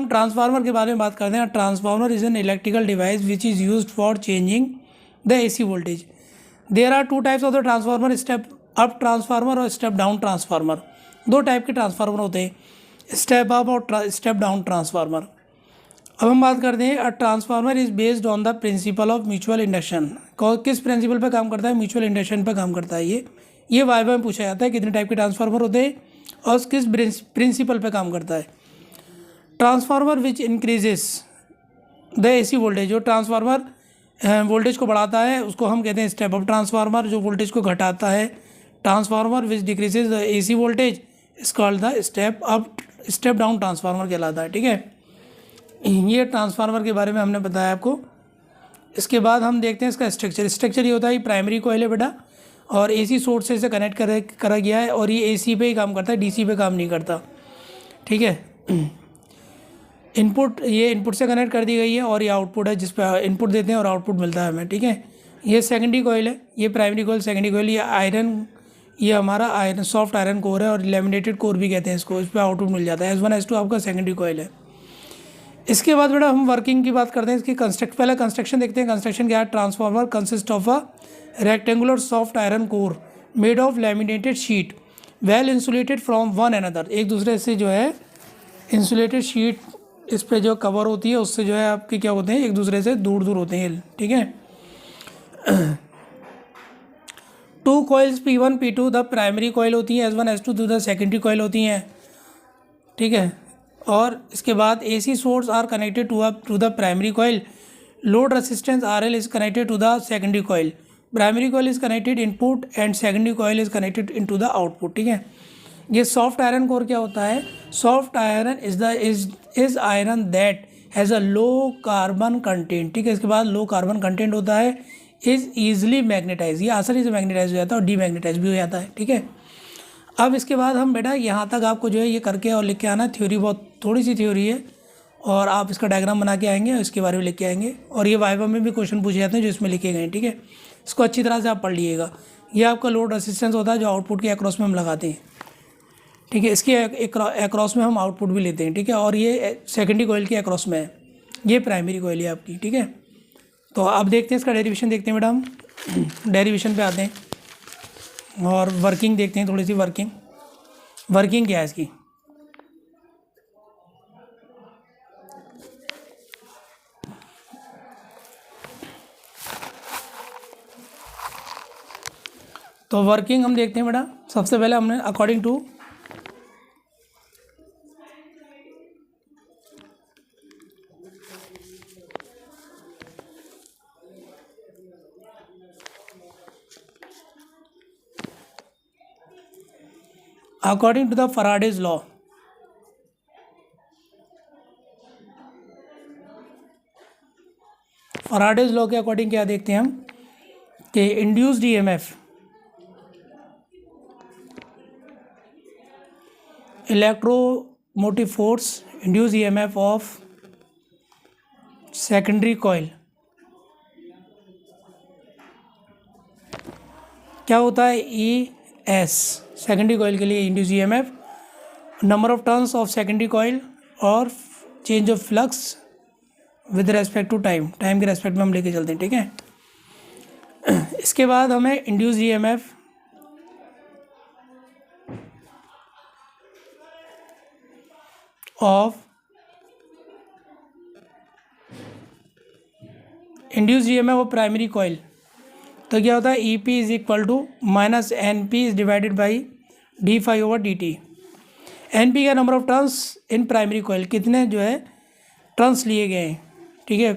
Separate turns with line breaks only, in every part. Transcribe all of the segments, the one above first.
हम ट्रांसफार्मर के बारे में बात करते हैं। Transformer is an electrical device which is used for changing the AC voltage. There are two types of the transformer, step up transformer और स्टेप डाउन ट्रांसफार्मर। दो टाइप के ट्रांसफार्मर होते हैं, स्टेप अप और स्टेप डाउन ट्रांसफार्मर। अब हम बात करते हैं, a transformer is based on the principle of mutual induction. किस प्रिंसिपल पे काम करता है? म्यूचुअल इंडक्शन पे काम करता है। ये वाइवा में पूछा जाता है कितने टाइप के ट्रांसफार्मर होते हैं और किस प्रिंसिपल पे काम करता है। Transformer which increases the AC voltage, जो ट्रांसफार्मर वोल्टेज को बढ़ाता है उसको हम कहते हैं स्टेप अप ट्रांसफार्मर। जो वोल्टेज को घटाता है, transformer which decreases the AC voltage is called the step down transformer कहलाता है। ठीक है, ये ट्रांसफार्मर के बारे में हमने बताया आपको। इसके बाद हम देखते हैं इसका स्ट्रक्चर ये होता है, प्राइमरी कॉइल है बेटा और एसी सोर्स से कनेक्ट करा गया है और ये एसी पे ही काम करता है, डीसी पे काम नहीं करता। ठीक है, इनपुट से कनेक्ट कर दी गई है और ये आउटपुट है जिस पे इनपुट देते हैं और आउटपुट मिलता है हमें। ठीक है, ये सेकेंडरी कॉइल है, ये प्राइमरी कॉइल, सेकेंडरी कॉइल। ये हमारा आयरन, सॉफ्ट आयरन कोर है और लैमिनेटेड कोर भी कहते हैं इसको, इस पर आउटपुट मिल जाता है। S1 S2 आपका सेकेंडरी कॉइल है। इसके बाद बेटा हम वर्किंग की बात करते हैं, इसकी पहले कंस्ट्रक्शन देखते हैं। कंस्ट्रक्शन क्या है? Transformer consist of a rectangular soft iron core made of laminated sheet well insulated from one another. एक दूसरे से जो है इंसुलेटेड शीट इस पे जो कवर होती है उससे जो है आपके क्या होते हैं, एक दूसरे से दूर दूर होते हैं। ठीक है, two coils P1 P2 the primary coil होती है, S1 S2 the secondary coil होती हैं। ठीक है, और इसके बाद AC source are connected to the primary coil, load resistance RL is connected to the secondary coil, primary coil is connected input and secondary coil is connected into the output. ठीक है, ये सॉफ्ट आयरन कोर क्या होता है? Soft iron is iron that has a low carbon content. ठीक है, इसके बाद लो कार्बन कंटेंट होता है, इज ईजिली मैग्नेटाइज, ये आसानी से मैग्नेटाइज हो जाता है और डीमैग्नेटाइज भी हो जाता है। ठीक है, अब इसके बाद हम बेटा यहाँ तक आपको जो है ये करके और लिख के आना। थ्योरी बहुत थोड़ी सी थ्योरी है और आप इसका डायग्राम बना के आएंगे और इसके बारे में लिख के आएंगे और ये वाइवा में भी क्वेश्चन पूछे जाते हैं जो इसमें लिखे गए हैं। ठीक है, इसको अच्छी तरह से आप पढ़ लीजिएगा। ये आपका लोड रेसिस्टेंस होता है जो आउटपुट के अक्रॉस में हम लगाते हैं। ठीक है, इसके अक्रॉस में हम आउटपुट भी लेते हैं। ठीक है, और ये सेकेंडरी कॉइल के अक्रॉस में है, ये प्राइमरी कॉइल है आपकी। ठीक है, तो अब देखते हैं इसका डेरिवेशन देखते हैं बेटा। हम डेरिवेशन पे आते हैं और वर्किंग देखते हैं, थोड़ी सी वर्किंग क्या है इसकी। तो वर्किंग हम देखते हैं बेटा। सबसे पहले हमने according to the Faraday's law, Faraday's law के अकॉर्डिंग क्या देखते हैं हम कि induced EMF electromotive force induce EMF of secondary coil क्या होता है? ES सेकेंडरी कॉइल के लिए induce EMF, number of turns of secondary coil और change of flux with respect to time के रेस्पेक्ट में हम लेके चलते हैं। ठीक है, इसके बाद हमें induce EMF of primary coil, तो क्या होता है? EP is equal to minus NP is divided by d∅/dt। NP का number of turns in primary coil, कितने जो है टर्न्स लिए गए हैं। ठीक है,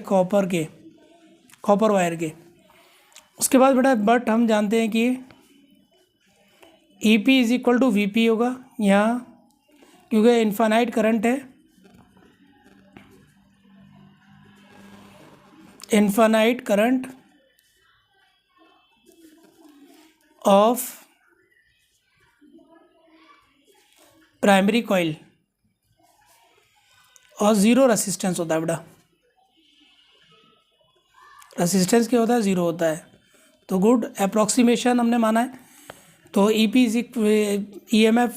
कॉपर वायर के। उसके बाद बेटा बट हम जानते हैं कि EP is equal to VP होगा यहाँ, क्योंकि इनफाइनाइट करंट है, infinite current of primary coil और ज़ीरो रेसिस्टेंस होता है बेटा। रेसिस्टेंस क्या होता है? ज़ीरो होता है। तो गुड अप्रॉक्सीमेशन हमने माना है। तो EP is EMF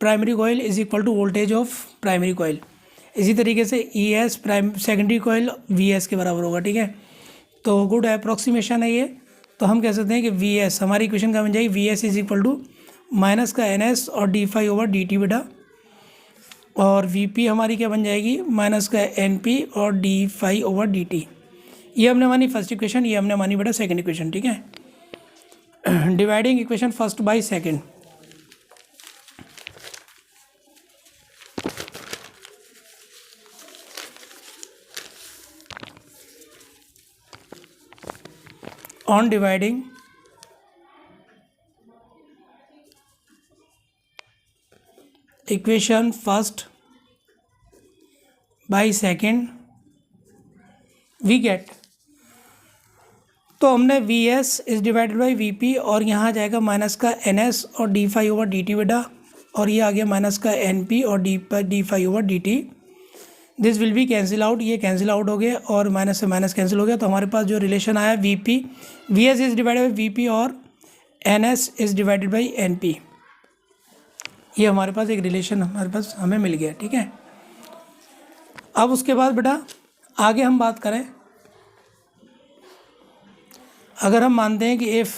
primary coil is equal to voltage of primary coil. इसी तरीके से E S prime secondary coil V S के बराबर होगा, ठीक है। तो गुड अप्रॉक्सीमेशन है ये। तो हम कह सकते हैं कि वी एस हमारी इक्वेशन क्या बन जाएगी, V S is equal to minus का एन एस और D phi over D T बेटा, और वी पी हमारी क्या बन जाएगी, माइनस का एन पी और D phi over D T. ये हमने मानी फर्स्ट इक्वेशन, ये हमने मानी बेटा सेकंड इक्वेशन, ठीक है। Dividing equation first by second. On dividing equation first by second we get, तो हमने V S is divided by V P और यहाँ आ जाएगा माइनस का एन एस और D phi over D T बेटा, और ये आ गया माइनस का एन पी और D phi over D T. This will be cancel out, ये कैंसिल आउट हो गया और माइनस से माइनस कैंसिल हो गया। तो हमारे पास जो रिलेशन आया V P, V S is divided by V P और N S is divided by N P, ये हमारे पास एक रिलेशन हमारे पास हमें मिल गया, ठीक है। अब उसके बाद बेटा आगे हम बात करें, अगर हम मानते हैं कि if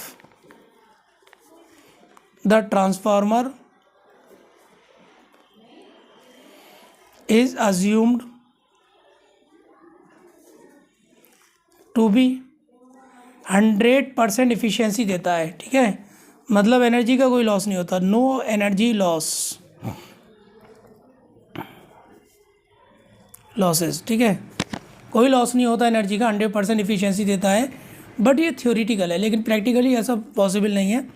the transformer is assumed to be 100% efficiency देता है, ठीक है, मतलब एनर्जी का कोई लॉस नहीं होता, नो एनर्जी लॉसेस, ठीक है, कोई लॉस नहीं होता एनर्जी का, 100% इफिशियंसी देता है। बट ये थ्योरेटिकल है, लेकिन प्रैक्टिकली ऐसा पॉसिबल नहीं है।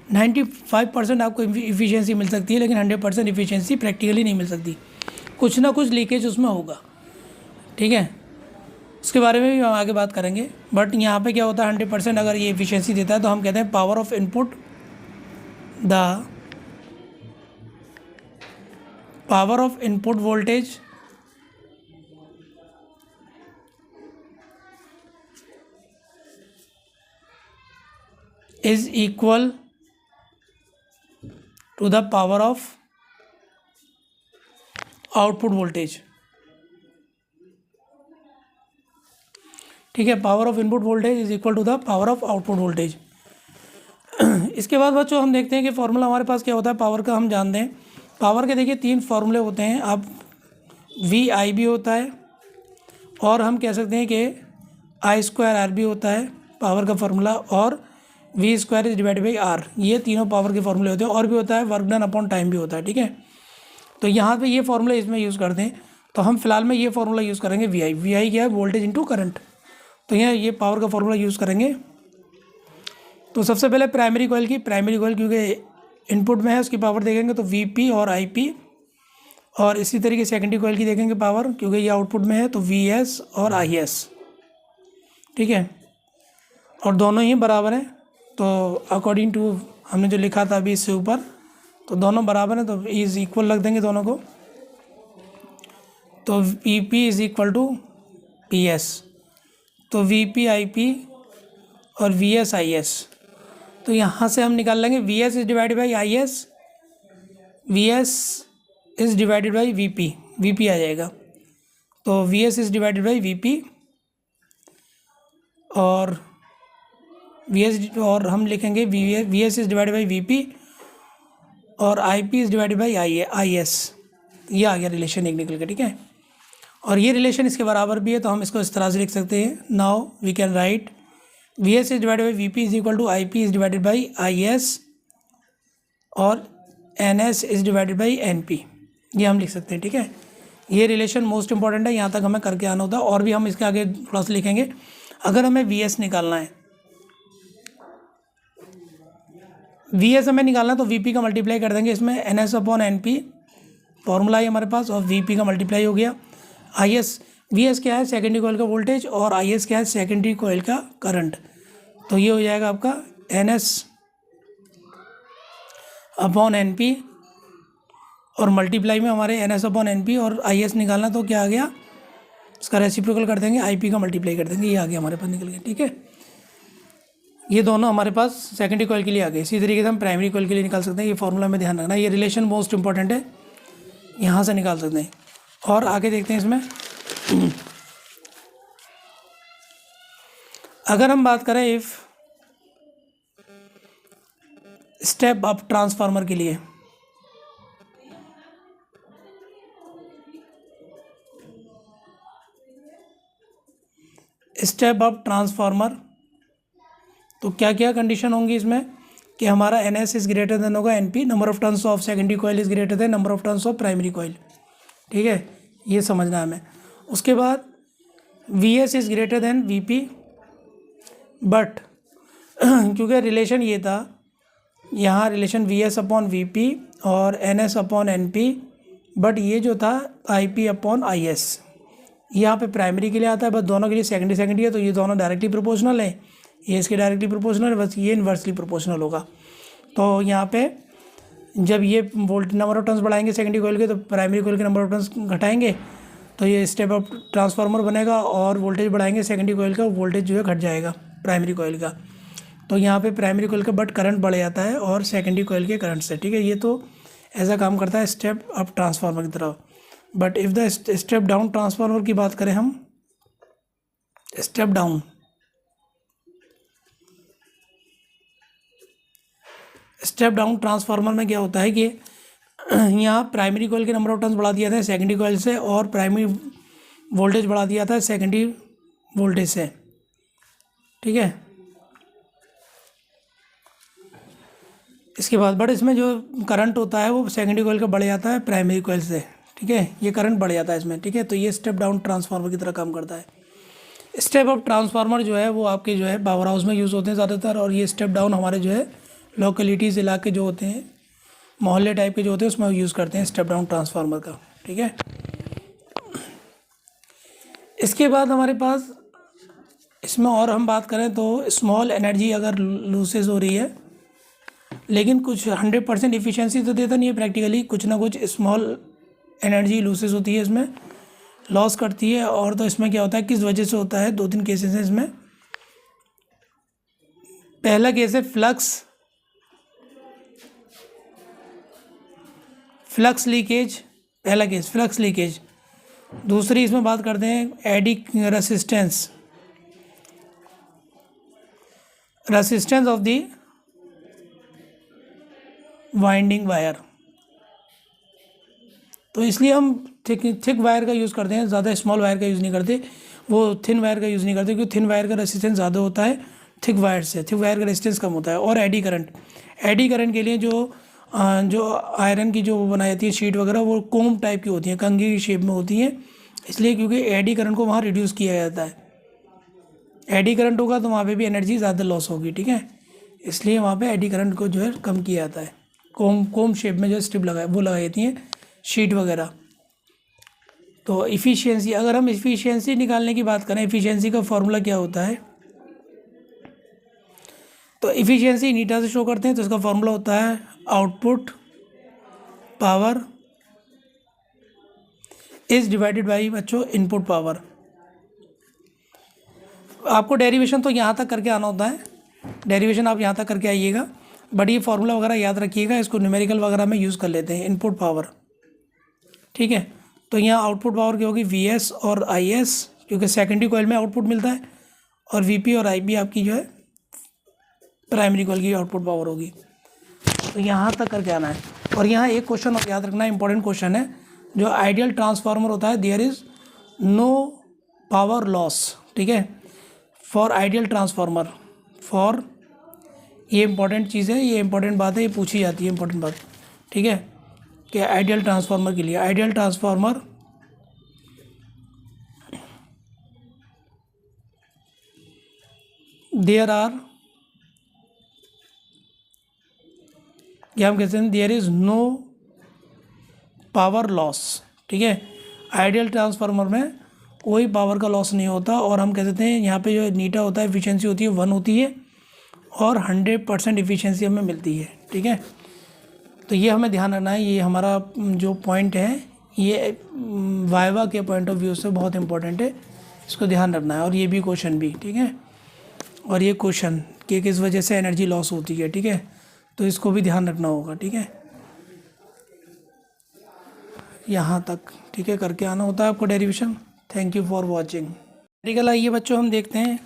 95% आपको इफिशियंसी मिल सकती है, लेकिन 100% इफिशियंसी प्रैक्टिकली नहीं मिल सकती, कुछ ना कुछ लीकेज उसमें होगा, ठीक है। उसके बारे में भी हम आगे बात करेंगे। बट यहाँ पे क्या होता है, 100% अगर ये एफिशिएंसी देता है तो हम कहते हैं power of input, the power of input voltage is equal to the power of output voltage, ठीक है। Power of input voltage is equal to the power of output voltage. इसके बाद बच्चों हम देखते हैं कि फॉर्मूला हमारे पास क्या होता है पावर का, हम जानते हैं पावर के देखिए 3 फार्मूले होते हैं। अब वी आई भी होता है और हम कह सकते हैं कि आई स्क्वायर आर भी होता है पावर का फार्मूला, और V square is divided by R, ये तीनों पावर के फार्मूले होते हैं। और भी होता है वर्क डन अपॉन टाइम भी होता है, ठीक है। तो यहाँ पे ये फार्मूला इसमें यूज़ करते हैं, तो हम फिलहाल में ये फार्मूला यूज़ करेंगे वी आई। वी आई क्या है, वोल्टेज इंटू करंट। तो यहाँ ये पावर का फार्मूला यूज़ करेंगे। तो सबसे पहले प्राइमरी कॉइल क्योंकि इनपुट में है उसकी पावर देखेंगे तो वी पी और आई पी, और इसी तरीके सेकेंडरी कॉइल की देखेंगे पावर क्योंकि ये आउटपुट में है तो वी एस और आई एस, ठीक है, और दोनों ही बराबर हैं। तो अकॉर्डिंग टू हमने जो लिखा था अभी इससे ऊपर, तो दोनों बराबर हैं तो इज इक्वल रख देंगे दोनों को। तो V P is equal to P S, तो वी पी आई पी और वी एस आई एस। तो यहाँ से हम निकाल लेंगे V S is divided by I S, V S is divided by V P आ जाएगा। तो V S is divided by V P और वी एस, और हम लिखेंगे V S is divided by V P और I P is divided by I S. ये आ गया रिलेशन एक निकल के, ठीक है। और ये रिलेशन इसके बराबर भी है तो हम इसको इस तरह से लिख सकते हैं। Now we can write V S is divided by V P is equal to I P is divided by I S और N S is divided by N P, ये हम लिख सकते हैं, ठीक है। ये रिलेशन मोस्ट इंपॉर्टेंट है, यहाँ तक हमें करके आना होता है। और भी हम इसके आगे थोड़ा सा लिखेंगे। अगर हमें वी एस निकालना है, वी एस हमें निकालना है तो वी पी का मल्टीप्लाई कर देंगे इसमें, N S upon N P formula है हमारे पास, और वी पी का मल्टीप्लाई हो गया। आई एस, वी एस क्या है सेकेंडरी कॉइल का वोल्टेज, और आई एस क्या है सेकेंडरी कॉइल का करंट। तो ये हो जाएगा आपका N S upon N P, और मल्टीप्लाई में हमारे N S upon N P और आई एस निकालना, तो क्या आ गया इसका रेसिप्रोकल कर देंगे, आई पी का मल्टीप्लाई कर देंगे, ये आ गया हमारे पास निकल गया, ठीक है। ये दोनों हमारे पास सेकेंडरी कॉइल के लिए आ गए। इसी तरीके से हम प्राइमरी कॉइल के लिए निकाल सकते हैं। ये फॉर्मूला में ध्यान रखना, ये रिलेशन मोस्ट इंपॉर्टेंट है, यहाँ से निकाल सकते हैं। और आगे देखते हैं इसमें। अगर हम बात करें इफ स्टेप अप ट्रांसफार्मर के लिए, स्टेप अप ट्रांसफार्मर, तो क्या क्या कंडीशन होंगी इसमें कि हमारा NS इज ग्रेटर देन होगा NP, number of turns of secondary coil is greater than number of turns of primary coil. ठीक है, ये समझना है हमें। उसके बाद VS is greater than VP, but क्योंकि रिलेशन ये था यहाँ, रिलेशन VS अपॉन VP और NS अपॉन NP, बट ये जो था IP अपॉन IS यहाँ पे प्राइमरी के लिए आता है, बस दोनों के लिए सेकेंडरी सेकेंडरी है, तो ये दोनों डायरेक्टली प्रोपोर्शनल है, ये इसके डायरेक्टली प्रोपोर्शनल है, बस ये इन्वर्सली प्रोपोर्शनल होगा। तो यहाँ पे जब ये वोल्ट नंबर ऑफ टर्न्स बढ़ाएंगे सेकेंडरी कॉइल के, तो प्राइमरी कॉइल के नंबर ऑफ टर्न्स घटाएंगे, तो ये स्टेप अप ट्रांसफार्मर बनेगा, और वोल्टेज बढ़ाएंगे सेकेंडरी कॉइल का, वोल्टेज जो है घट जाएगा प्राइमरी कॉइल का। तो यहाँ पे प्राइमरी कॉइल का बट करंट बढ़ जाता है और सेकेंडरी कॉइल के करंट से। ठीक है, ये तो ऐसा काम करता है स्टेप अप ट्रांसफार्मर की तरह। But if the step down transformer की बात करें हम, स्टेप डाउन ट्रांसफार्मर में क्या होता है कि यहाँ प्राइमरी कॉइल के नंबर ऑफ टर्न्स बढ़ा दिया था सेकेंडरी कॉइल से, और प्राइमरी वोल्टेज बढ़ा दिया था सेकेंडरी वोल्टेज से। ठीक है, इसके बाद बट इसमें जो करंट होता है वो सेकेंडरी कॉइल का बढ़ जाता है प्राइमरी कॉइल से। ठीक है, ये करंट बढ़ जाता है इसमें। ठीक है, तो ये स्टेप डाउन ट्रांसफार्मर की तरह काम करता है। स्टेप अप ट्रांसफार्मर जो है वो आपके जो है पावर हाउस में यूज़ होते हैं ज़्यादातर, और ये स्टेप डाउन हमारे जो है लोकेलिटीज़ इलाके जो होते हैं, मोहल्ले टाइप के जो होते हैं, उसमें यूज़ करते हैं स्टेप डाउन ट्रांसफार्मर का। ठीक है, इसके बाद हमारे पास इसमें और हम बात करें तो स्मॉल एनर्जी अगर लूसेज हो रही है, लेकिन कुछ 100% इफिशिएंसी तो देता नहीं है प्रैक्टिकली, कुछ ना कुछ स्मॉल एनर्जी लूसेज होती है इसमें, लॉस करती है। और तो इसमें क्या होता है, किस वजह से होता है, 2-3 केसेस हैं इसमें। पहला केस है फ्लक्स लीकेज, पहला केस फ्लक्स लीकेज। दूसरी इसमें बात करते हैं eddy resistance of the winding wire. तो इसलिए हम थिक वायर का यूज़ करते हैं, ज़्यादा स्मॉल वायर का यूज़ नहीं करते, वो थिन वायर का यूज़ नहीं करते, क्योंकि थिन वायर का रेसिस्टेंस ज़्यादा होता है थिक वायर से, थिक वायर का रेसिस्टेंस कम होता है। और एडी करंट के लिए जो आयरन की जो बनाई जाती है शीट वगैरह, वो कोम टाइप की होती हैं, कंघी की शेप में होती हैं, इसलिए क्योंकि एडी करंट को वहाँ रिड्यूस किया जाता है। एडी करंट होगा तो वहाँ पे भी एनर्जी ज़्यादा लॉस होगी। ठीक है, इसलिए वहाँ पे एडी करंट को जो है कम किया जाता है। कोम शेप में जो स्ट्रिप लगाई जाती हैं शीट वगैरह। तो इफ़िशियंसी, अगर हम इफ़िशियंसी निकालने की बात करें, इफ़िशियंसी का फॉर्मूला क्या होता है, तो इफ़िशियंसी नीटा से शो करते हैं, तो इसका फॉर्मूला होता है output power is divided by बच्चों इनपुट पावर। आपको डेरिवेशन तो यहाँ तक करके आना होता है, डेरिवेशन आप यहाँ तक करके आइएगा, बट ये फार्मूला वगैरह याद रखिएगा, इसको न्यूमेरिकल वगैरह में यूज़ कर लेते हैं, इनपुट पावर। ठीक है, तो यहाँ आउटपुट पावर क्या होगी, VS और IS, क्योंकि सेकेंडरी कॉइल में आउटपुट मिलता है, और VP और IB आपकी जो है प्राइमरी कॉइल की आउटपुट पावर होगी। तो यहाँ तक करके आना है। और यहाँ एक क्वेश्चन और याद रखना, इंपॉर्टेंट क्वेश्चन है, जो आइडियल ट्रांसफार्मर होता है, there is no power loss. ठीक है, फॉर आइडियल ट्रांसफार्मर, फॉर, ये इंपॉर्टेंट चीज़ है, ये इंपॉर्टेंट बात है, ये पूछी जाती है इंपॉर्टेंट बात। ठीक है, कि आइडियल ट्रांसफार्मर के लिए, आइडियल ट्रांसफार्मर देयर आर, क्या हम कहते हैं, there is no power loss. ठीक है, आइडियल ट्रांसफार्मर में कोई पावर का लॉस नहीं होता, और हम कह देते हैं यहाँ पे जो नीटा होता है, एफिशिएंसी होती है 1 होती है, और 100% एफिशिएंसी हमें मिलती है। ठीक है, तो ये हमें ध्यान रखना है, ये हमारा जो पॉइंट है, ये वाइवा के पॉइंट ऑफ व्यू से बहुत इंपॉर्टेंट है, इसको ध्यान रखना है। और ये भी क्वेश्चन भी, ठीक है, और ये क्वेश्चन कि किस वजह से एनर्जी लॉस होती है। ठीक है, तो इसको भी ध्यान रखना होगा। ठीक है, यहाँ तक, ठीक है, करके आना होता है आपको derivation. Thank you for watching. Practical आइए बच्चों हम देखते हैं।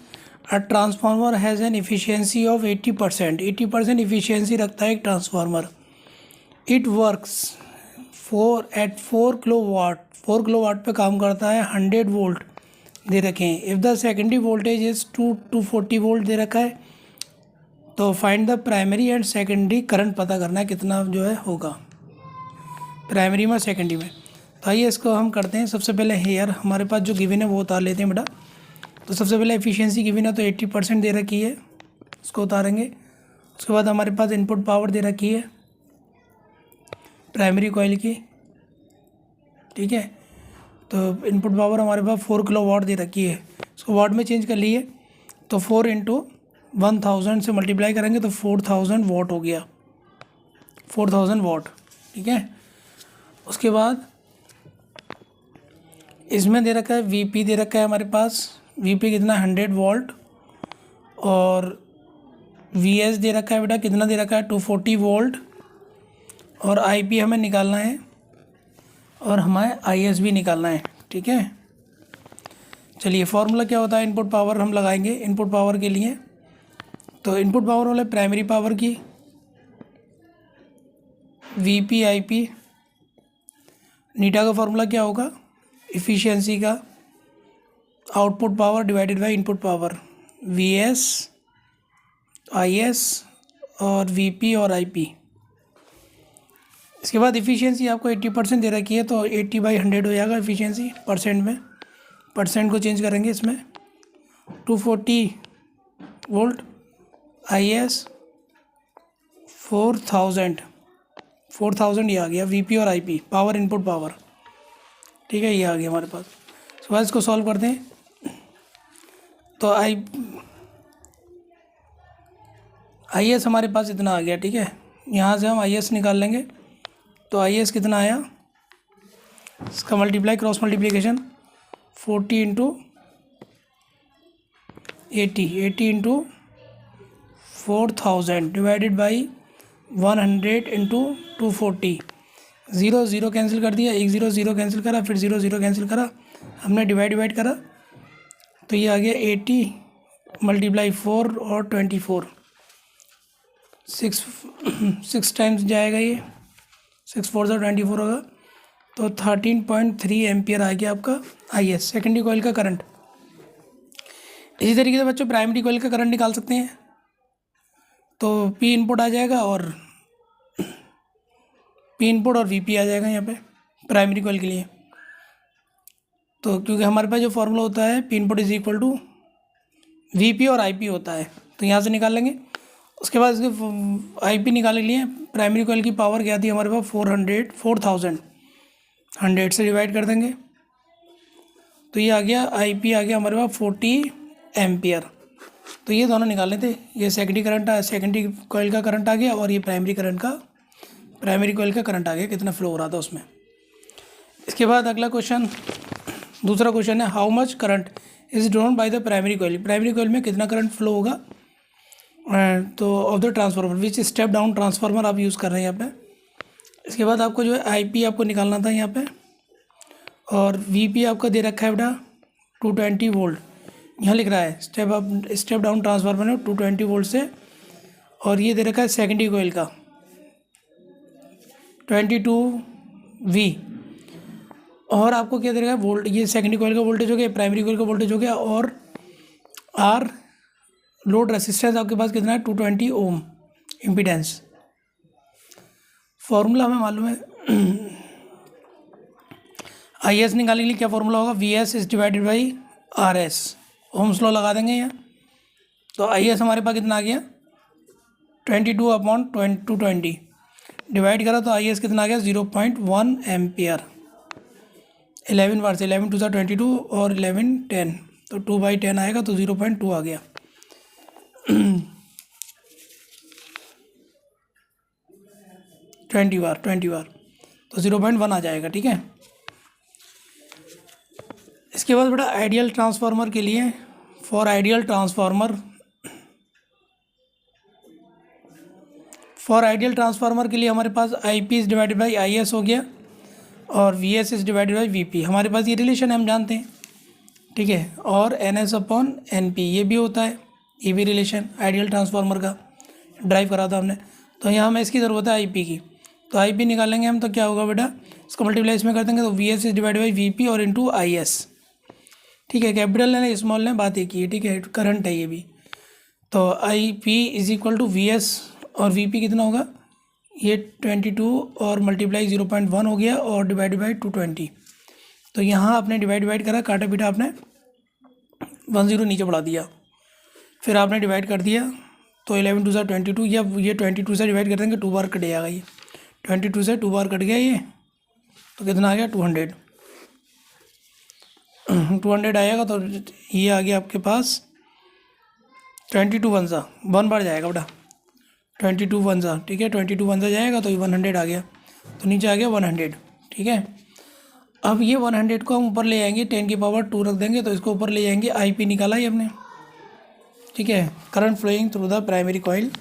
A transformer has an efficiency of 80%। 80% efficiency रखता है एक transformer. It works 4 kilowatt, 4 kilowatt पे काम करता है। 100 वोल्ट दे रखे हैं। If the secondary voltage is 240 volt दे रखा है, तो find the primary and secondary current पता करना है कितना जो है होगा प्राइमरी में सेकेंडरी में। तो आइए इसको हम करते हैं। सबसे पहले हेयर हमारे पास जो गिवन है वो उतार लेते हैं बेटा। तो सबसे पहले एफिशिएंसी गिवन है तो 80% दे रखी है, उसको उतारेंगे। उसके बाद हमारे पास इनपुट पावर दे रखी है प्राइमरी कॉइल की, ठीक है। तो इनपुट पावर हमारे पास 4 किलोवाट दे रखी है, उसको वाट में चेंज कर लिए। तो 4 इंटू 1000 से मल्टीप्लाई करेंगे तो 4000 वाट हो गया, 4000 वाट, ठीक है। उसके बाद इसमें दे रखा है वीपी दे रखा है हमारे पास। वीपी कितना 100 वोल्ट। और वीएस दे रखा है बेटा, कितना दे रखा है 240 वोल्ट। और आईपी हमें निकालना है और हमें आईएस भी निकालना है, ठीक है। चलिए फार्मूला क्या होता है, इनपुट पावर हम लगाएंगे इनपुट पावर के लिए। तो इनपुट पावर वाले प्राइमरी पावर की वीपी आईपी, नीटा का फार्मूला क्या होगा, इफ़िशियंसी का output power divided by input power, VS IS और वीपी और आईपी। इसके बाद इफ़िशियंसी आपको 80% दे रखी है, तो 80/100 हो जाएगा इफ़िशियंसी परसेंट में। परसेंट को चेंज करेंगे इसमें। 240 वोल्ट, आईएस 4000 ये आ गया, वीपी और आईपी पावर इनपुट पावर, ठीक है, ये आ गया हमारे पास। उसके बाद इसको सॉल्व करते हैं। तो आईएस हमारे पास इतना आ गया, ठीक है। यहाँ से हम आईएस निकाल लेंगे। तो आईएस कितना आया, इसका multiply cross multiplication 40 into 80 into 4000 divided by 100 into 240। 0 0 cancel कर दिया, 1 0 0 कैंसिल करा, फिर 0 0 कैंसिल करा, हमने डिवाइड करा, तो ये आ गया 80 मल्टीप्लाई 4 और 24, 6 टाइम्स जाएगा, ये 6 4 से 24 होगा। तो 13.3 एम्पियर आ गया आपका आईएस, सेकेंडरी कॉइल का करंट। इसी तरीके से बच्चों प्राइमरी कॉइल का करंट निकाल सकते हैं। तो पी इनपुट आ जाएगा और पी इनपुट और वीपी आ जाएगा यहाँ पे प्राइमरी कॉइल के लिए। तो क्योंकि हमारे पास जो फॉर्मूला होता है P input is equal to VP और आईपी होता है, तो यहाँ से निकाल लेंगे। उसके बाद इसके आईपी निकालने के लिए प्राइमरी कॉइल की पावर क्या थी हमारे पास 4000 100 से डिवाइड कर देंगे, तो ये आ गया आईपी आ गया हमारे पास 40 एम्पियर। तो ये दोनों निकालने थे, ये सेकेंडरी कॉइल का करंट आ गया और ये प्राइमरी कॉइल का करंट आ गया, कितना फ्लो हो रहा था उसमें। इसके बाद अगला क्वेश्चन, दूसरा क्वेश्चन है how much current is drawn by the primary coil में कितना करंट फ्लो होगा तो of the transformer which step down transformer आप यूज़ कर रहे हैं यहाँ पे। इसके बाद आपको जो है आईपी आपको निकालना था यहाँ पे, और वीपी आपका दे रखा है बेटा 220 वोल्ट, यहाँ लिख रहा है स्टेप डाउन ट्रांसफार्मर है 220 वोल्ट से, और ये दे रखा है सेकेंडरी कॉइल का 22V। और आपको क्या दे रखा है वोल्ट, ये सेकेंडरी कॉइल का वोल्टेज हो गया, प्राइमरी कॉइल का वोल्टेज हो गया, और आर लोड रेसिस्टेंस आपके पास कितना है 220 ओम इम्पीडेंस। फॉर्मूला हमें मालूम है आईएस निकालने के लिए क्या फॉर्मूला होगा, VS is divided by RS, ohm's law लगा देंगे यहाँ। तो आईएस हमारे पास कितना आ गया 22/220 डिवाइड करा, तो आईएस कितना आ गया 0.1 एम्पियर। 11 बार से 11 2 सा 22 और 11 10, तो 2/10 आएगा, तो 0.2 आ गया। 20 बार तो 0.1 आ जाएगा, ठीक है। इसके बाद बेटा आइडियल ट्रांसफार्मर के लिए, फॉर आइडियल ट्रांसफार्मर के लिए हमारे पास I P is divided by I S हो गया। और V S is divided by V P, हमारे पास ये रिलेशन है, हम जानते हैं, ठीक है। और N S upon N P ये भी होता है, ये भी रिलेशन आइडियल ट्रांसफार्मर का ड्राइव करा था हमने। तो यहाँ हमें इसकी ज़रूरत है आई पी की, तो आई पी निकालेंगे हम, तो क्या होगा बेटा, इसको मल्टीप्लाई इसमें कर देंगे तो V S is divided by V P और इंटू आई एस, ठीक है। कैपिटल ने स्मॉल ने बात एक की है, ठीक है, करंट है ये भी। तो I P is equal to V S और वी पी कितना होगा, ये 22 और मल्टीप्लाई 0.1 हो गया और डिवाइड बाई 220। तो यहाँ आपने डिवाइड करा, काटा पीटा आपने 10 नीचे बढ़ा दिया, फिर आपने डिवाइड कर दिया, तो 11 2 22, या ये 22 से डिवाइड कर देंगे, 2 बार कट जाएगा, ये 22 से 2 बार कट गया ये, तो कितना आ गया 200 200 आएगा। तो ये आ गया आपके पास 22 वन सा 1 बार जाएगा बेटा, 22 वन सा, ठीक है, 22 वन सा जाएगा तो ये 100 आ गया, तो नीचे आ गया 100, ठीक है। अब ये 100 को हम ऊपर ले जाएंगे, 10 की पावर 2 रख देंगे, तो इसको ऊपर ले जाएंगे, आई पी निकाला ही हमने, ठीक है, current flowing through the primary coil.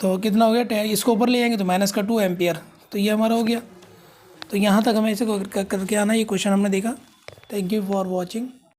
तो कितना हो गया 10, इसको ऊपर ले जाएंगे तो माइनस का 2 एम्पियर, तो ये हमारा हो गया। तो यहाँ तक हमें इसे करके आना, ये क्वेश्चन हमने देखा। Thank you for watching.